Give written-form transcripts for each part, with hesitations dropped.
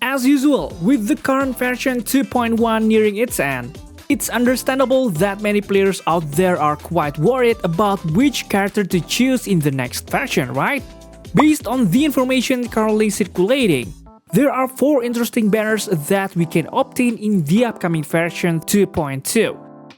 As usual, with the current version 2.1 nearing its end, it's understandable that many players out there are quite worried about which character to choose in the next version, right? Based on the information currently circulating, there are 4 interesting banners that we can obtain in the upcoming version 2.2.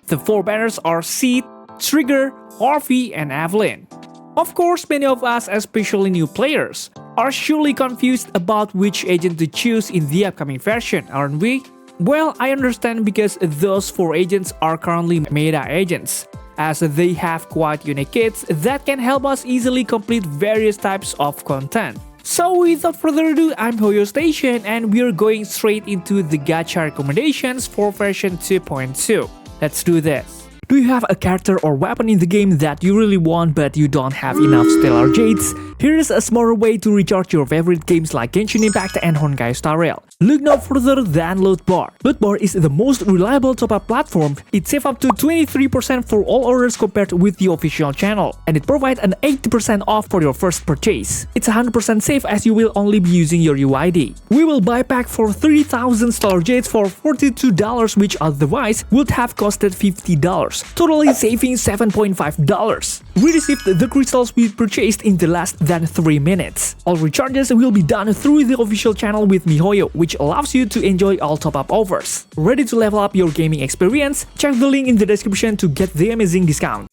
The 4 banners are Seed, Trigger, Orphie, and Evelyn. Of course, many of us, especially new players, are surely confused about which agent to choose in the upcoming version, aren't we? Well, I understand because those 4 agents are currently meta agents, as they have quite unique kits that can help us easily complete various types of content. So without further ado, I'm Hoyostation and we're going straight into the gacha recommendations for version 2.2. Let's do this. Do you have a character or weapon in the game that you really want but you don't have enough stellar jades? Here's a smarter way to recharge your favorite games like Genshin Impact and Honkai Star Rail. Look no further than Lootbar. Lootbar is the most reliable top-up platform. It saves up to 23% for all orders compared with the official channel, and it provides an 80% off for your first purchase. It's 100% safe as you will only be using your UID. We will buy pack for 30,000 stellar jades for $42, which otherwise would have costed $50, totally saving $7.5. We received the crystals we purchased in the less than 3 minutes. All recharges will be done through the official channel with miHoyo, which allows you to enjoy all top-up offers. Ready to level up your gaming experience? Check the link in the description to get the amazing discount.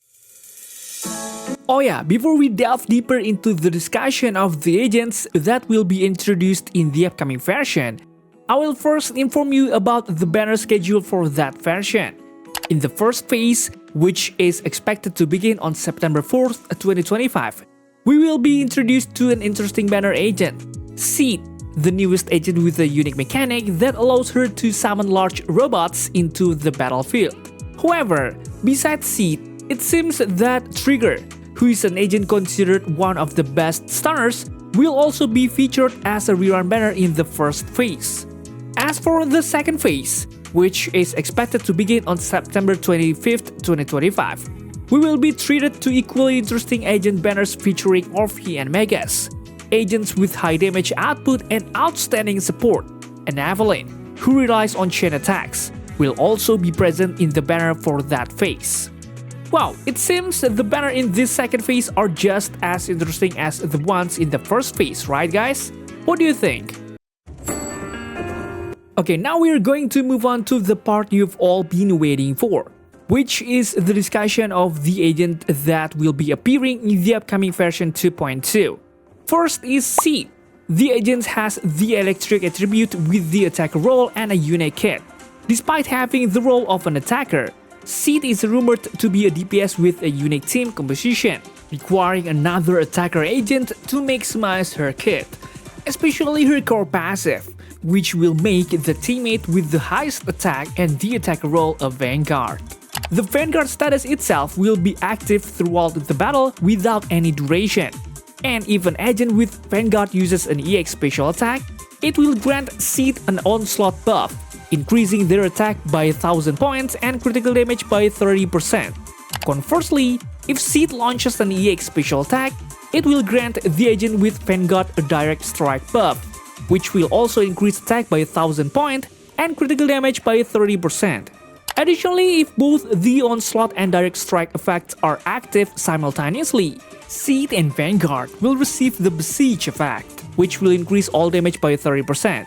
Oh yeah, before we delve deeper into the discussion of the agents that will be introduced in the upcoming version, I will first inform you about the banner schedule for that version. In the first phase, which is expected to begin on September 4th, 2025, we will be introduced to an interesting banner agent, Seed, the newest agent with a unique mechanic that allows her to summon large robots into the battlefield. However, besides Seed, it seems that Trigger, who is an agent considered one of the best stunners, will also be featured as a rerun banner in the first phase. As for the second phase, which is expected to begin on September 25th, 2025, we will be treated to equally interesting agent banners featuring Orphie and MAGUS, agents with high damage output and outstanding support, and Evelyn, who relies on chain attacks, will also be present in the banner for that phase. Wow, it seems the banner in this second phase are just as interesting as the ones in the first phase, right guys? What do you think? Okay, now we're going to move on to the part you've all been waiting for, which is the discussion of the agent that will be appearing in the upcoming version 2.2. First is Seed. The agent has the electric attribute with the attacker role and a unique kit. Despite having the role of an attacker, Seed is rumored to be a DPS with a unique team composition, requiring another attacker agent to maximize her kit, especially her core passive, which will make the teammate with the highest attack and the attacker role a Vanguard. The Vanguard status itself will be active throughout the battle without any duration. And if an agent with Vanguard uses an EX special attack, it will grant Seed an onslaught buff, increasing their attack by 1000 points and critical damage by 30%. Conversely, if Seed launches an EX special attack, it will grant the agent with Vanguard a direct strike buff, which will also increase attack by 1000 points and critical damage by 30%. Additionally, if both the onslaught and direct strike effects are active simultaneously, Seed and Vanguard will receive the Besiege effect, which will increase all damage by 30%.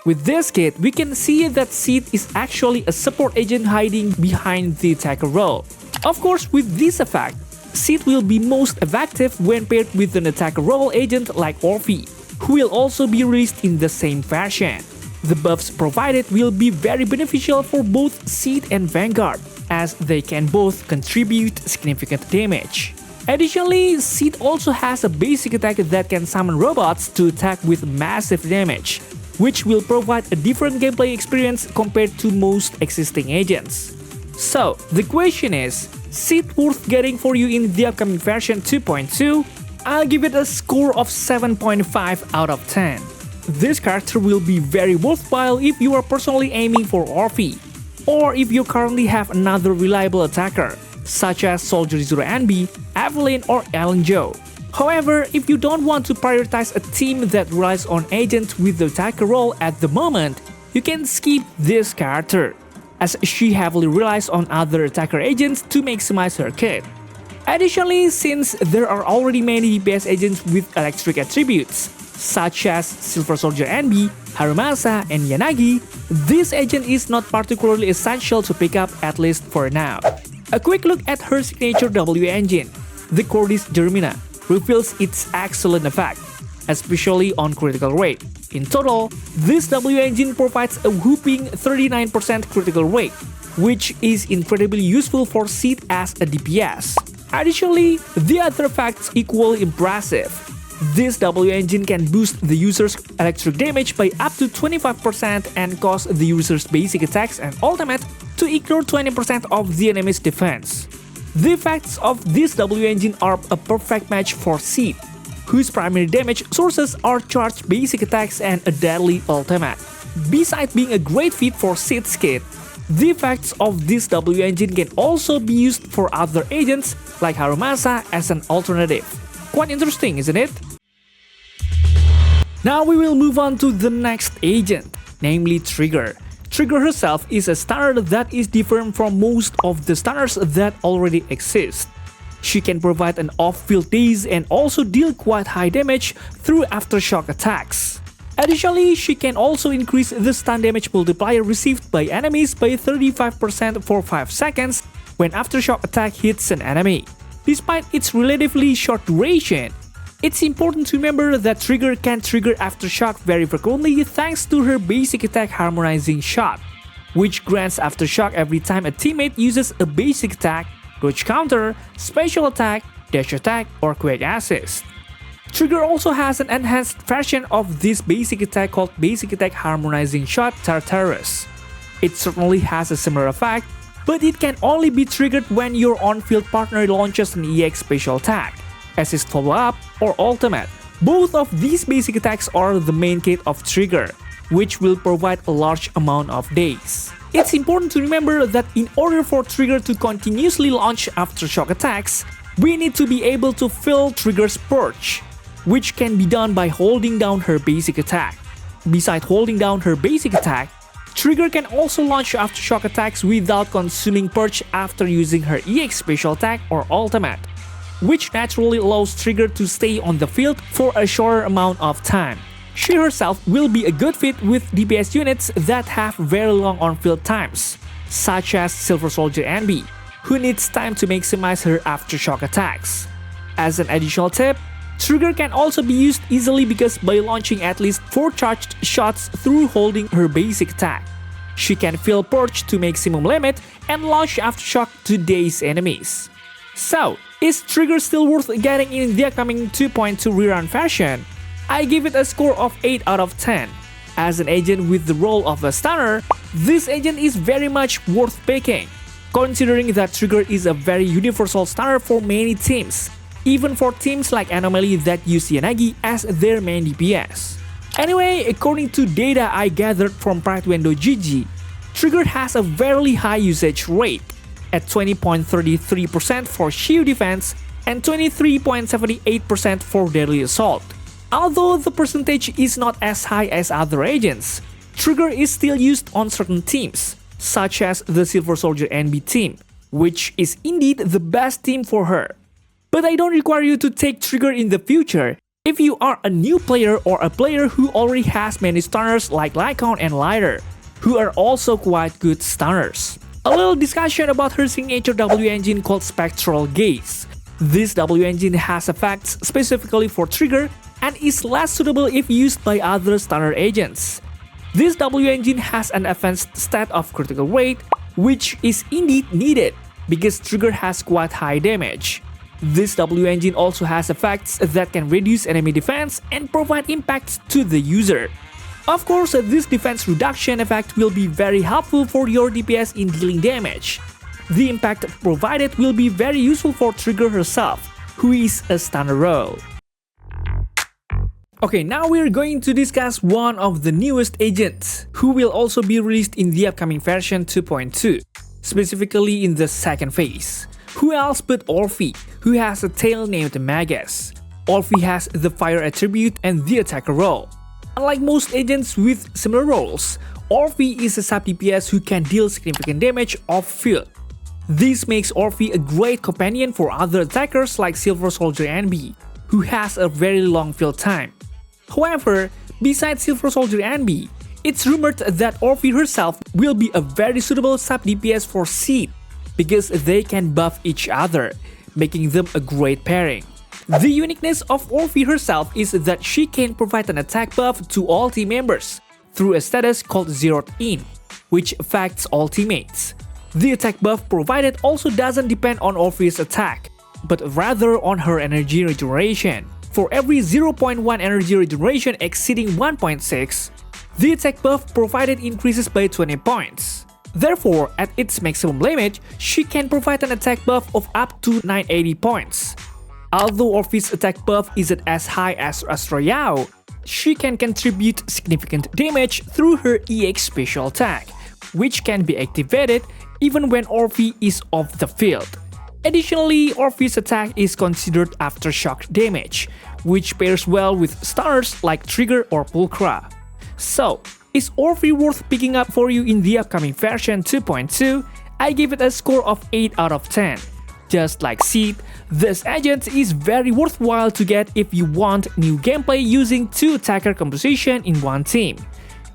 With this kit, we can see that Seed is actually a support agent hiding behind the attacker role. Of course, with this effect, Seed will be most effective when paired with an attacker role agent like Orphie, who will also be released in the same version. The buffs provided will be very beneficial for both Seed and Vanguard, as they can both contribute significant damage. Additionally, Seed also has a basic attack that can summon robots to attack with massive damage, which will provide a different gameplay experience compared to most existing agents. So, the question is, Seed worth getting for you in the upcoming version 2.2? I'll give it a score of 7.5 out of 10. This character will be very worthwhile if you are personally aiming for Orphie, or if you currently have another reliable attacker, such as Soldier Zero NB, Evelyn or Ellen Joe. However, if you don't want to prioritize a team that relies on agent with the attacker role at the moment, you can skip this character, as she heavily relies on other attacker agents to maximize her kit. Additionally, since there are already many DPS agents with electric attributes, such as Silver Soldier NB, Harumasa, and Yanagi, this agent is not particularly essential to pick up, at least for now. A quick look at her signature W engine, the Cordis Germina, reveals its excellent effect, especially on critical rate. In total, this W engine provides a whopping 39% critical rate, which is incredibly useful for Seed as a DPS. Additionally, the other effects equally impressive. This W engine can boost the user's electric damage by up to 25% and cause the user's basic attacks and ultimate to ignore 20% of the enemy's defense. The effects of this W engine are a perfect match for Seed, whose primary damage sources are charged basic attacks and a deadly ultimate. Besides being a great fit for Seed's kit, the effects of this W engine can also be used for other agents like Harumasa as an alternative. Quite interesting, isn't it? Now we will move on to the next agent, namely Trigger. Trigger herself is a stunner that is different from most of the stunners that already exist. She can provide an off-field daze and also deal quite high damage through aftershock attacks. Additionally, she can also increase the stun damage multiplier received by enemies by 35% for 5 seconds when aftershock attack hits an enemy. Despite its relatively short duration, it's important to remember that Trigger can trigger aftershock very frequently thanks to her basic attack harmonizing shot, which grants aftershock every time a teammate uses a basic attack, dodge counter, special attack, dash attack, or quick assist. Trigger also has an enhanced version of this basic attack called Basic Attack Harmonizing Shot Tartarus. It certainly has a similar effect, but it can only be triggered when your on-field partner launches an EX special attack, assist follow-up, or ultimate. Both of these basic attacks are the main kit of Trigger, which will provide a large amount of daze. It's important to remember that in order for Trigger to continuously launch aftershock attacks, we need to be able to fill Trigger's purge, which can be done by holding down her basic attack. Besides holding down her basic attack, Trigger can also launch aftershock attacks without consuming purge after using her EX special attack or ultimate, which naturally allows Trigger to stay on the field for a shorter amount of time. She herself will be a good fit with DPS units that have very long on-field times, such as Silver Soldier NB, who needs time to maximize her aftershock attacks. As an additional tip, Trigger can also be used easily because by launching at least 4 charged shots through holding her basic attack, she can fill purge to maximum limit and launch aftershock to daze enemies. So, is Trigger still worth getting in the upcoming 2.2 rerun version? I give it a score of 8 out of 10. As an agent with the role of a stunner, this agent is very much worth picking, considering that Trigger is a very universal stunner for many teams, even for teams like Anomaly that use Yanagi as their main DPS. Anyway, according to data I gathered from PrideWindow.gg, Trigger has a very high usage rate, at 20.33% for shield defense and 23.78% for deadly assault. Although the percentage is not as high as other agents, Trigger is still used on certain teams, such as the Silver Soldier NB team, which is indeed the best team for her. But I don't require you to take Trigger in the future if you are a new player or a player who already has many stunners like Lycaon and Lighter, who are also quite good stunners. A little discussion about her signature W engine called Spectral Gaze. This W engine has effects specifically for Trigger and is less suitable if used by other stunner agents. This W engine has an advanced stat of critical rate, which is indeed needed because Trigger has quite high damage. This W engine also has effects that can reduce enemy defense and provide impacts to the user. Of course, this defense reduction effect will be very helpful for your DPS in dealing damage. The impact provided will be very useful for Trigger herself, who is a stunner role. Okay, now we're going to discuss one of the newest agents, who will also be released in the upcoming version 2.2, specifically in the second phase. Who else but Orphie, who has a tail named MAGUS. Orphie has the fire attribute and the attacker role. Unlike most agents with similar roles, Orphie is a sub-DPS who can deal significant damage off-field. This makes Orphie a great companion for other attackers like Silver Soldier NB, who has a very long field time. However, besides Silver Soldier NB, it's rumored that Orphie herself will be a very suitable sub-DPS for Seed, because they can buff each other, making them a great pairing. The uniqueness of Orphie herself is that she can provide an attack buff to all team members through a status called Zeroed In, which affects all teammates. The attack buff provided also doesn't depend on Orphie's attack, but rather on her energy regeneration. For every 0.1 energy regeneration exceeding 1.6, the attack buff provided increases by 20 points. Therefore, at its maximum limit, she can provide an attack buff of up to 980 points. Although Orphie's attack buff isn't as high as Astrayao, she can contribute significant damage through her EX special attack, which can be activated even when Orphie is off the field. Additionally, Orphie's attack is considered aftershock damage, which pairs well with stars like Trigger or Pulchra. So, is Orphie worth picking up for you in the upcoming version 2.2? I give it a score of 8 out of 10. Just like Seed, this agent is very worthwhile to get if you want new gameplay using 2 attacker composition in one team.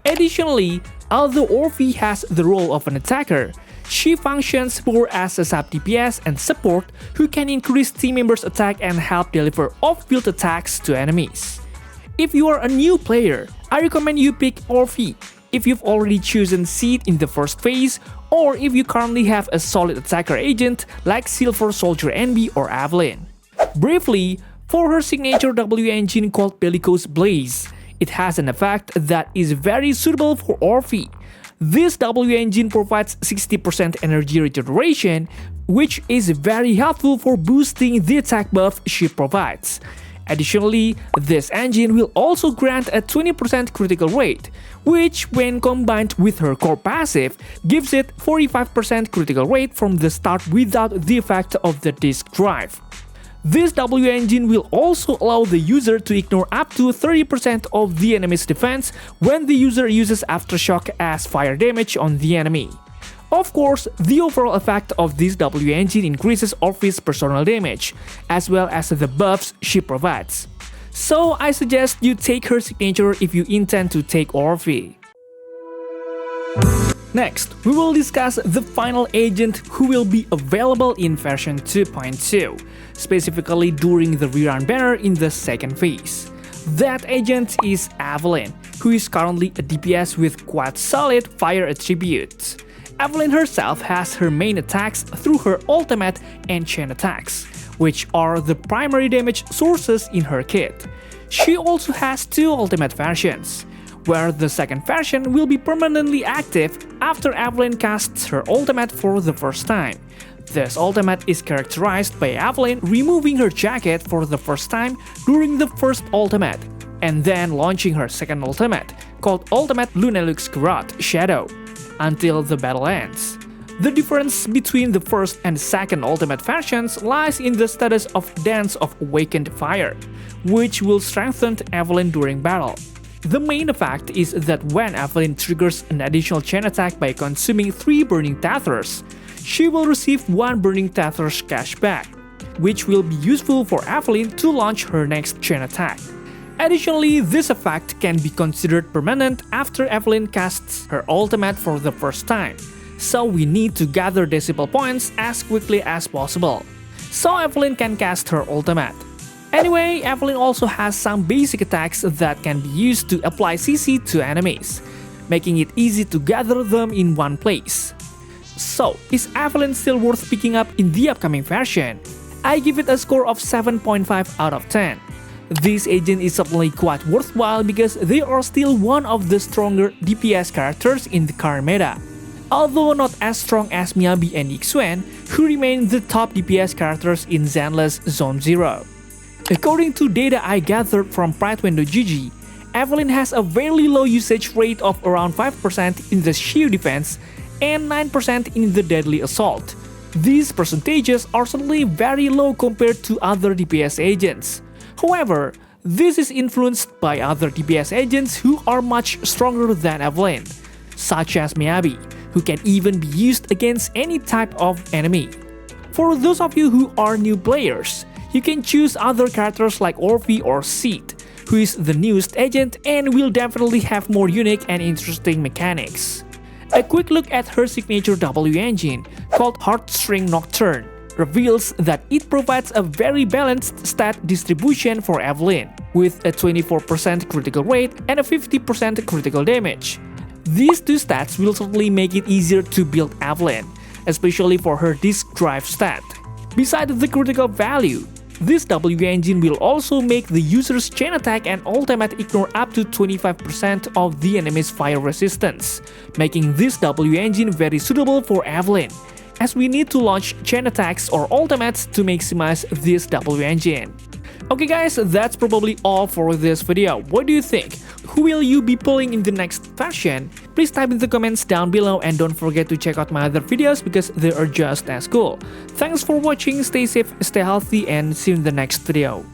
Additionally, although Orphie has the role of an attacker, she functions more as a sub-DPS and support who can increase team members' attack and help deliver off-field attacks to enemies. If you are a new player, I recommend you pick Orphie if you've already chosen Seed in the first phase, or if you currently have a solid attacker agent like Silver Soldier NB or Evelyn. Briefly, for her signature W engine called Bellicose Blaze, it has an effect that is very suitable for Orphie. This W engine provides 60% energy regeneration, which is very helpful for boosting the attack buff she provides. Additionally, this engine will also grant a 20% critical rate, which when combined with her core passive, gives it 45% critical rate from the start without the effect of the disk drive. This W engine will also allow the user to ignore up to 30% of the enemy's defense when the user uses Aftershock as fire damage on the enemy. Of course, the overall effect of this W engine increases Orphie's personal damage, as well as the buffs she provides. So I suggest you take her signature if you intend to take Orphie. Next, we will discuss the final agent who will be available in version 2.2, specifically during the rerun banner in the second phase. That agent is Evelyn, who is currently a DPS with quite solid fire attributes. Evelyn herself has her main attacks through her ultimate and chain attacks, which are the primary damage sources in her kit. She also has 2 ultimate versions, where the second version will be permanently active after Evelyn casts her ultimate for the first time. This ultimate is characterized by Evelyn removing her jacket for the first time during the first ultimate, and then launching her second ultimate, called Ultimate Lunelux Garrote Shadow, until the battle ends. The difference between the first and second ultimate versions lies in the status of Dance of Awakened Fire, which will strengthen Evelyn during battle. The main effect is that when Evelyn triggers an additional chain attack by consuming 3 Burning Tethers, she will receive 1 Burning Tethers cashback, which will be useful for Evelyn to launch her next chain attack. Additionally, this effect can be considered permanent after Evelyn casts her ultimate for the first time, so we need to gather decibel points as quickly as possible, so Evelyn can cast her ultimate. Anyway, Evelyn also has some basic attacks that can be used to apply CC to enemies, making it easy to gather them in one place. So, is Evelyn still worth picking up in the upcoming version? I give it a score of 7.5 out of 10. This agent is certainly quite worthwhile because they are still one of the stronger DPS characters in the current meta, although not as strong as Miyabi and Ixuen, who remain the top DPS characters in Zenless Zone Zero. According to data I gathered from PrideWindow.gg, Evelyn has a very low usage rate of around 5% in the shield defense and 9% in the deadly assault. These percentages are certainly very low compared to other DPS agents. However, this is influenced by other DPS agents who are much stronger than Evelyn, such as Miyabi, who can even be used against any type of enemy. For those of you who are new players, you can choose other characters like Orphie or Seed, who is the newest agent and will definitely have more unique and interesting mechanics. A quick look at her signature W engine, called Heartstring Nocturne, reveals that it provides a very balanced stat distribution for Evelyn, with a 24% critical rate and a 50% critical damage. These two stats will certainly make it easier to build Evelyn, especially for her disk drive stat. Besides the critical value, this W engine will also make the user's chain attack and ultimate ignore up to 25% of the enemy's fire resistance, making this W engine very suitable for Evelyn, as we need to launch chain attacks or ultimates to maximize this W engine. Okay guys, that's probably all for this video. What do you think? Who will you be pulling in the next version? Please type in the comments down below and don't forget to check out my other videos because they are just as cool. Thanks for watching, stay safe, stay healthy, and see you in the next video.